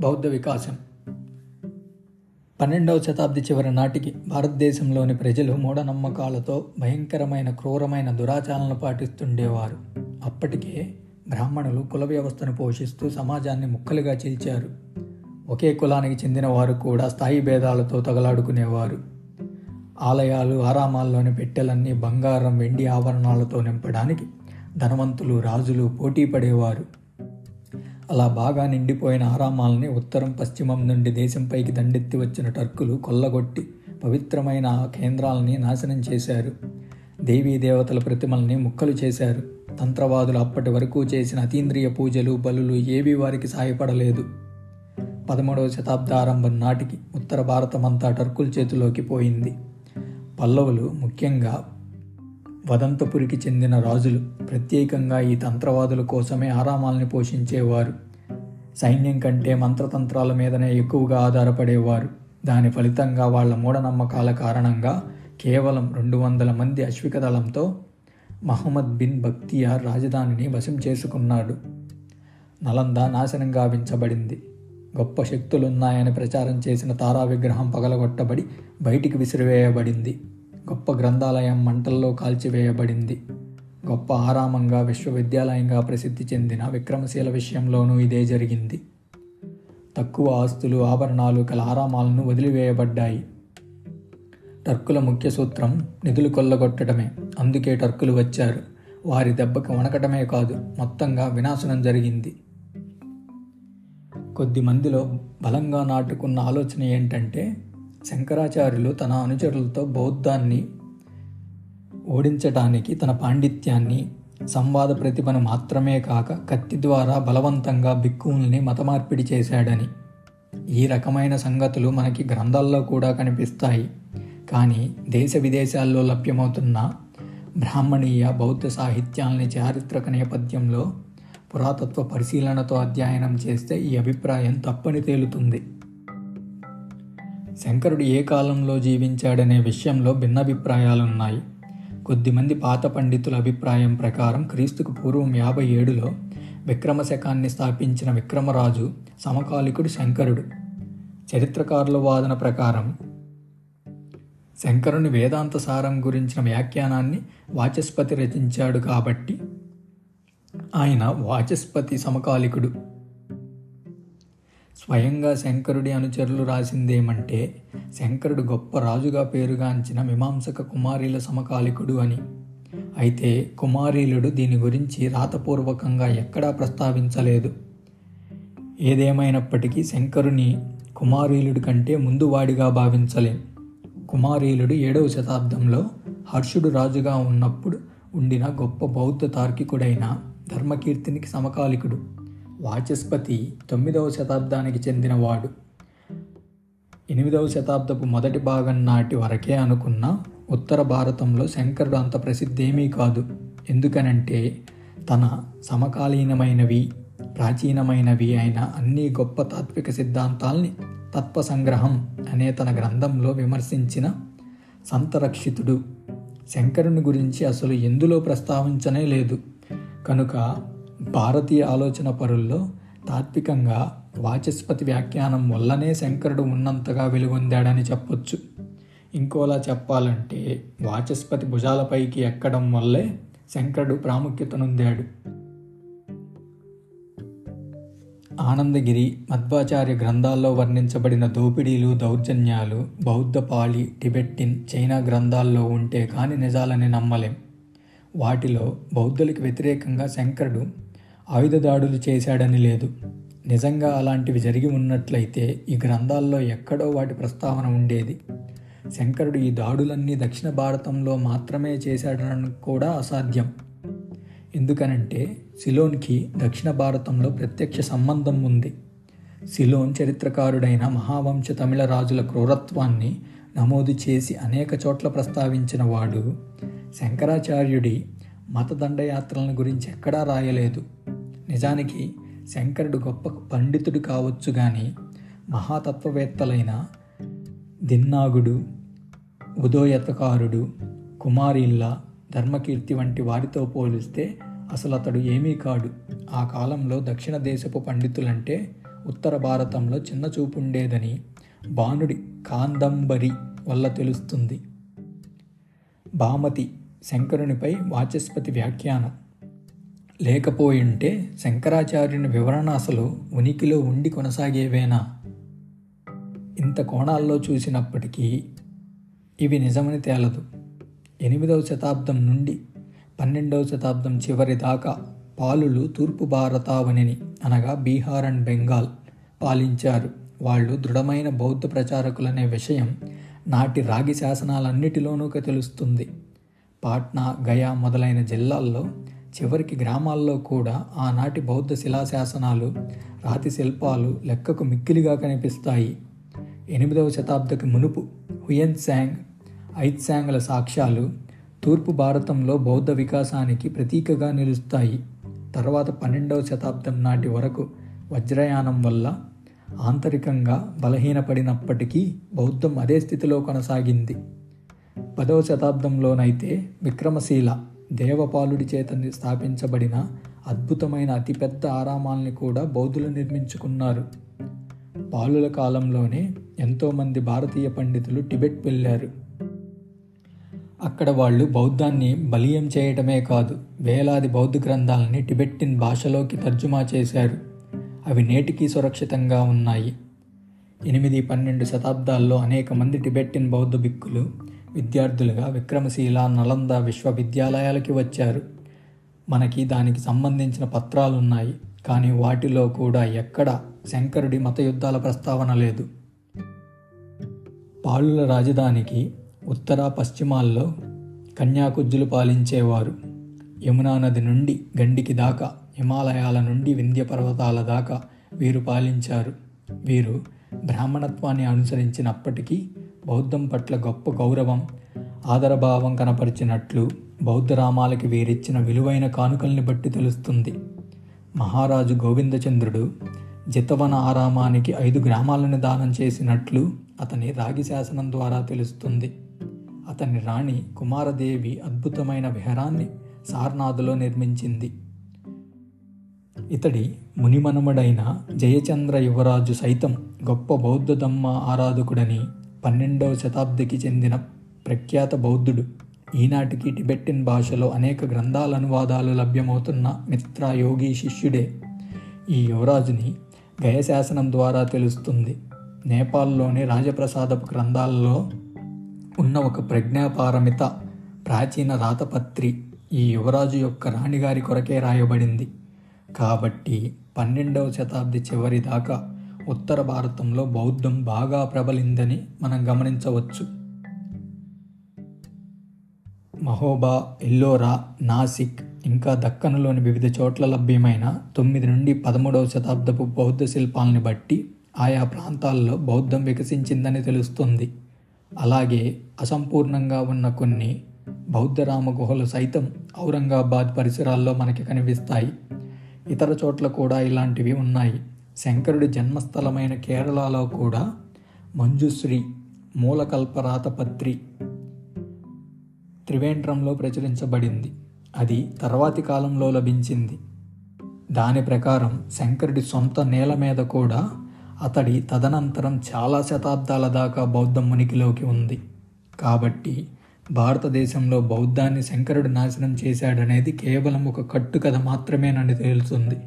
బౌద్ధ వికాసం 12వ శతాబ్ది చివరి నాటికి భారతదేశంలోని ప్రజలు మూఢనమ్మకాలతో భయంకరమైన క్రూరమైన దురాచారాలను పాటిస్తుండేవారు. అప్పటికే బ్రాహ్మణులు కుల వ్యవస్థను పోషిస్తూ సమాజాన్ని ముక్కలుగా చీల్చారు. ఒకే కులానికి చెందిన వారు కూడా స్థాయి భేదాలతో తగలాడుకునేవారు. ఆలయాలు ఆరామాల్లోని పెట్టెలన్నీ బంగారం వెండి ఆభరణాలతో నింపడానికి ధనవంతులు రాజులు పోటీ పడేవారు. అలా బాగా నిండిపోయిన ఆరామాలని ఉత్తరం పశ్చిమం నుండి దేశంపైకి దండెత్తి వచ్చిన టర్కులు కొల్లగొట్టి పవిత్రమైన ఆ కేంద్రాలని నాశనం చేశారు. దేవీ దేవతల ప్రతిమల్ని ముక్కలు చేశారు. తంత్రవాదులు అప్పటి వరకు చేసిన అతీంద్రియ పూజలు బలులు ఏవీ వారికి సాయపడలేదు. 13వ శతాబ్దారంభం నాటికి ఉత్తర భారతమంతా టర్కుల చేతిలోకి పోయింది. పల్లవులు, ముఖ్యంగా వదంతపురికి చెందిన రాజులు ప్రత్యేకంగా ఈ తంత్రవాదుల కోసమే ఆరామాల్ని పోషించేవారు. సైన్యం కంటే మంత్రతంత్రాల మీదనే ఎక్కువగా ఆధారపడేవారు. దాని ఫలితంగా వాళ్ల మూఢనమ్మకాల కారణంగా కేవలం 200 మంది అశ్విక దళంతో మహమ్మద్ బిన్ బక్తియార్ రాజధానిని వశం చేసుకున్నాడు. నలంద నాశనం గావించబడింది. గొప్ప శక్తులున్నాయని ప్రచారం చేసిన తారా విగ్రహం పగలగొట్టబడి బయటికి విసిరివేయబడింది. గొప్ప గ్రంథాలయం మంటల్లో కాల్చివేయబడింది. గొప్ప ఆరామంగా విశ్వవిద్యాలయంగా ప్రసిద్ధి చెందిన విక్రమశీల విషయంలోనూ ఇదే జరిగింది. తక్కువ ఆస్తులు ఆభరణాలు కల ఆరామాలను వదిలివేయబడ్డాయి. టర్కుల ముఖ్య సూత్రం నిధులు కొల్లగొట్టడమే. అందుకే టర్కులు వచ్చారు. వారి దెబ్బకి వణకటమే కాదు, మొత్తంగా వినాశనం జరిగింది. కొద్ది మందిలో బలంగా నాటుకున్న ఆలోచన ఏంటంటే, శంకరాచార్యులు తన అనుచరులతో బౌద్ధాన్ని ఓడించటానికి తన పాండిత్యాన్ని, సంవాద ప్రతిభను మాత్రమే కాక కత్తి ద్వారా బలవంతంగా భిక్కువుల్ని మతమార్పిడి చేశాడని. ఈ రకమైన సంగతులు మనకి గ్రంథాల్లో కూడా కనిపిస్తాయి. కానీ దేశ విదేశాల్లో లభ్యమవుతున్న బ్రాహ్మణీయ బౌద్ధ సాహిత్యాల్ని చారిత్రక నేపథ్యంలో పురాతత్వ పరిశీలనతో అధ్యయనం చేస్తే ఈ అభిప్రాయం తప్పని తేలుతుంది. శంకరుడు ఏ కాలంలో జీవించాడనే విషయంలో భిన్నాభిప్రాయాలున్నాయి. కొద్దిమంది పాత పండితుల అభిప్రాయం ప్రకారం క్రీస్తుకు పూర్వం 57లో విక్రమశకాన్ని స్థాపించిన విక్రమరాజు సమకాలికుడు శంకరుడు. చరిత్రకారుల వాదన ప్రకారం శంకరుని వేదాంత సారం గురించిన వ్యాఖ్యానాన్ని వాచస్పతి రచించాడు కాబట్టి ఆయన వాచస్పతి సమకాలికుడు. స్వయంగా శంకరుడి అనుచరులు రాసిందేమంటే, శంకరుడు గొప్ప రాజుగా పేరుగాంచిన మీమాంసక కుమారీల సమకాలికుడు అని. అయితే కుమారీలుడు దీని గురించి రాతపూర్వకంగా ఎక్కడా ప్రస్తావించలేదు. ఏదేమైనప్పటికీ శంకరుని కుమారీలుడి కంటే ముందువాడిగా భావించలేం. కుమారీలుడు 7వ శతాబ్దంలో హర్షుడు రాజుగా ఉన్నప్పుడు ఉండిన గొప్ప బౌద్ధ తార్కికుడైన ధర్మకీర్తినికి సమకాలికుడు. వాచస్పతి 9వ శతాబ్దానికి చెందినవాడు. 8వ శతాబ్దపు మొదటి భాగం నాటి వరకే అనుకున్న ఉత్తర భారతంలో శంకరుడు అంత ప్రసిద్ధేమీ కాదు. ఎందుకనంటే తన సమకాలీనమైనవి ప్రాచీనమైనవి అయిన అన్ని గొప్ప తాత్విక సిద్ధాంతాల్ని తత్వసంగ్రహం అనే తన గ్రంథంలో విమర్శించిన సంతరక్షితుడు శంకరుని గురించి అసలు ఎందులో ప్రస్తావించనే లేదు. కనుక భారతీయ ఆలోచన పరుల్లో తాత్వికంగా వాచస్పతి వ్యాఖ్యానం వల్లనే శంకరుడు ఉన్నంతగా వెలుగొందాడని చెప్పొచ్చు. ఇంకోలా చెప్పాలంటే వాచస్పతి భుజాలపైకి ఎక్కడం వల్లే శంకరుడు ప్రాముఖ్యతనొందాడు. ఆనందగిరి, మధ్వాచార్య గ్రంథాల్లో వర్ణించబడిన దోపిడీలు దౌర్జన్యాలు బౌద్ధ పాళీ, టిబెట్టిన్, చైనా గ్రంథాల్లో ఉంటే కాని నిజాలని నమ్మలేం. వాటిలో బౌద్ధులకు వ్యతిరేకంగా శంకరుడు ఆయుధ దాడులు చేశాడని లేదు. నిజంగా అలాంటివి జరిగి ఉన్నట్లయితే ఈ గ్రంథాల్లో ఎక్కడో వాటి ప్రస్తావన ఉండేది. శంకరుడు ఈ దాడులన్నీ దక్షిణ భారతంలో మాత్రమే చేశాడని కూడా అసాధ్యం. ఎందుకనంటే సిలోన్కి దక్షిణ భారతంలో ప్రత్యక్ష సంబంధం ఉంది. సిలోన్ చరిత్రకారుడైన మహావంశ తమిళ రాజుల క్రూరత్వాన్ని నమోదు చేసి అనేక చోట్ల ప్రస్తావించిన వాడు శంకరాచార్యుడి మతదండయాత్రలను గురించి ఎక్కడా రాయలేదు. నిజానికి శంకరుడు గొప్ప పండితుడు కావచ్చు కానీ మహాతత్వవేత్తలైన దిన్నాగుడు, ఉదోయతకారుడు, కుమారిల్ల, ధర్మకీర్తి వంటి వారితో పోలిస్తే అసలు అతడు ఏమీ కాడు. ఆ కాలంలో దక్షిణ దేశపు పండితులంటే ఉత్తర భారతంలో చిన్న చూపుండేదని బాణుడి కాందంబరి వల్ల తెలుస్తుంది. భామతి శంకరునిపై వాచస్పతి వ్యాఖ్యానం. లేకపోయింటే శంకరాచార్యుని వివరణ అసలు ఉనికిలో ఉండి కొనసాగేవేనా? ఇంత కోణాల్లో చూసినప్పటికీ ఇవి నిజమని తేలదు. 8వ శతాబ్దం నుండి 12వ శతాబ్దం చివరి దాకా పాలులు తూర్పు భారతావనిని అనగా బీహార్ అండ్ బెంగాల్ పాలించారు. వాళ్ళు దృఢమైన బౌద్ధ ప్రచారకులనే విషయం నాటి రాగి శాసనాలన్నిటిలోనూ తెలుస్తుంది. పాట్నా, గయా మొదలైన జిల్లాల్లో, చివరికి గ్రామాల్లో కూడా ఆనాటి బౌద్ధ శిలాశాసనాలు, రాతి శిల్పాలు లెక్కకు మిక్కిలిగా కనిపిస్తాయి. 8వ శతాబ్దకి మునుపు హుయెన్సాంగ్, ఐత్సాంగ్ల సాక్ష్యాలు తూర్పు భారతంలో బౌద్ధ వికాసానికి ప్రతీకగా నిలుస్తాయి. తర్వాత 12వ శతాబ్దం నాటి వరకు వజ్రయానం వల్ల ఆంతరికంగా బలహీనపడినప్పటికీ బౌద్ధం అదే స్థితిలో కొనసాగింది. 10వ శతాబ్దంలోనైతే విక్రమశీల దేవపాలుడి చేత స్థాపించబడిన అద్భుతమైన అతిపెద్ద ఆరామాల్ని కూడా బౌద్ధులు నిర్మించుకున్నారు. పాలుల కాలంలోనే ఎంతోమంది భారతీయ పండితులు టిబెట్ వెళ్ళారు. అక్కడ వాళ్ళు బౌద్ధాన్ని బలీయం చేయటమే కాదు, వేలాది బౌద్ధ గ్రంథాలని టిబెట్టిన్ భాషలోకి తర్జుమా చేశారు. అవి నేటికీ సురక్షితంగా ఉన్నాయి. 8-12 శతాబ్దాల్లో అనేక మంది టిబెట్టిన్ బౌద్ధ భిక్కులు విద్యార్థులుగా విక్రమశీల, నలంద విశ్వవిద్యాలయాలకి వచ్చారు. మనకి దానికి సంబంధించిన పత్రాలున్నాయి. కానీ వాటిలో కూడా ఎక్కడ శంకరుడి మత యుద్ధాల ప్రస్తావన లేదు. పాలుల రాజధానికి ఉత్తర పశ్చిమాల్లో కన్యాకుబ్జులు పాలించేవారు. యమునా నది నుండి గండికి దాకా, హిమాలయాల నుండి వింధ్య పర్వతాల దాకా వీరు పాలించారు. వీరు బ్రాహ్మణత్వాన్ని అనుసరించినప్పటికీ బౌద్ధం పట్ల గొప్ప గౌరవం, ఆదరభావం కనపరిచినట్లు బౌద్ధ రామాలకి వీరిచ్చిన విలువైన కానుకల్ని బట్టి తెలుస్తుంది. మహారాజు గోవిందచంద్రుడు జితవన ఆరామానికి 5 గ్రామాలను దానం చేసినట్లు అతని రాగి శాసనం ద్వారా తెలుస్తుంది. అతని రాణి కుమారదేవి అద్భుతమైన విహారాన్ని సార్నాథ్లో నిర్మించింది. ఇతడి మునిమనుమడైన జయచంద్ర యువరాజు సైతం గొప్ప బౌద్ధ ధమ్మ ఆరాధకుడని 12వ శతాబ్దికి చెందిన ప్రఖ్యాత బౌద్ధుడు. ఈనాటికి టిబెట్టిన్ భాషలో అనేక గ్రంథాల అనువాదాలు లభ్యమవుతున్న మిత్ర యోగి శిష్యుడే. ఈ యువరాజుని గయశాసనం ద్వారా తెలుస్తుంది. నేపాల్లోని రాజప్రసాదపు గ్రంథాల్లో ఉన్న ఒక ప్రజ్ఞాపారమిత ప్రాచీన రాతపత్రి ఈ యువరాజు యొక్క రాణిగారి కొరకే రాయబడింది. కాబట్టి 12వ శతాబ్ది చివరి దాకా ఉత్తర భారతంలో బౌద్ధం బాగా ప్రబలిందని మనం గమనించవచ్చు. మహోబా, ఎల్లోరా, నాసిక్ ఇంకా దక్కనులోని వివిధ చోట్ల లభ్యమైన 9 నుండి 13వ శతాబ్దపు బౌద్ధ శిల్పాలని బట్టి ఆయా ప్రాంతాల్లో బౌద్ధం వికసించిందని తెలుస్తుంది. అలాగే అసంపూర్ణంగా ఉన్న కొన్ని బౌద్ధ రామ గుహలు సైతం ఔరంగాబాద్ పరిసరాల్లో మనకి కనిపిస్తాయి. ఇతర చోట్ల కూడా ఇలాంటివి ఉన్నాయి. శంకరుడి జన్మస్థలమైన కేరళలో కూడా మంజుశ్రీ మూలకల్ప రాతపత్రి త్రివేంద్రంలో ప్రచురించబడింది. అది తర్వాతి కాలంలో లభించింది. దాని ప్రకారం శంకరుడి సొంత నేల మీద కూడా అతడి తదనంతరం చాలా శతాబ్దాల దాకా బౌద్ధం ఉనికిలోకి ఉంది. కాబట్టి భారతదేశంలో బౌద్ధాన్ని శంకరుడు నాశనం చేశాడనేది కేవలం ఒక కట్టుకథ మాత్రమేనని తేలుతుంది.